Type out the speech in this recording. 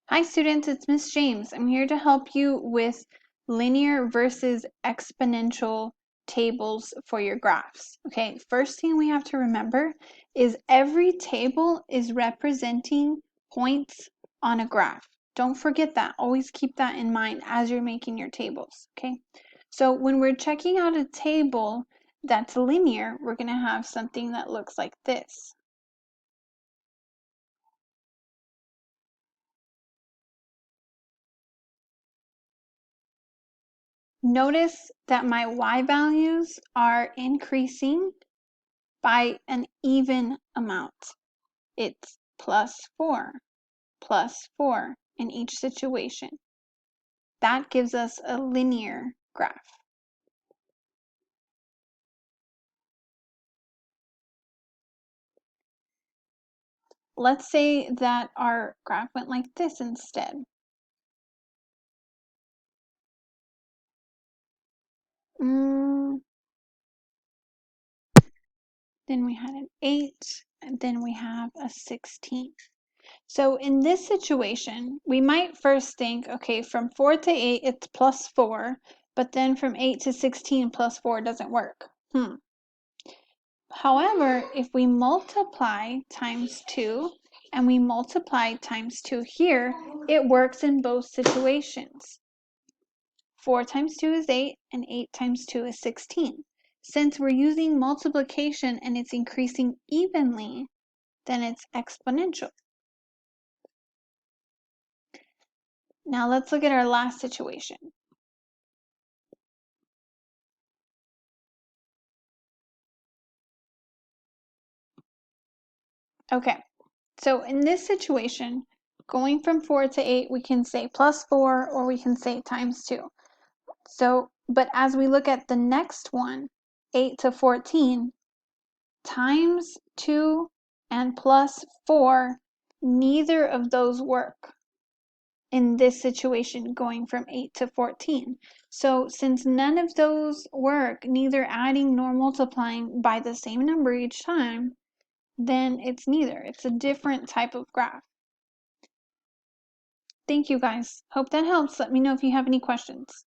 Hi students, it's Miss James. I'm here to help you with linear versus exponential tables for your graphs. Okay, first thing we have to remember is every table is representing points on a graph. Don't forget that. Always keep that in mind as you're making your tables. Okay, so when we're checking out a table that's linear, we're going to have something that looks like this. Notice that my y values are increasing by an even amount. It's plus 4 in each situation. That gives us a linear graph. Let's say that our graph went like this instead. Then we had an 8, and then we have a 16. So in this situation, we might first think, okay, from 4 to 8, it's plus 4, but then from 8 to 16 plus 4 doesn't work. However, if we multiply times 2 and we multiply times 2 here, it works in both situations. 4 times 2 is 8, and 8 times 2 is 16. Since we're using multiplication and it's increasing evenly, then it's exponential. Now let's look at our last situation. Okay, so in this situation, going from 4 to 8, we can say plus 4 or we can say times 2. So, but as we look at the next one, 8 to 14, times 2 and plus 4, neither of those work in this situation going from 8 to 14. So since none of those work, neither adding nor multiplying by the same number each time, then it's neither. It's a different type of graph. Thank you guys. Hope that helps. Let me know if you have any questions.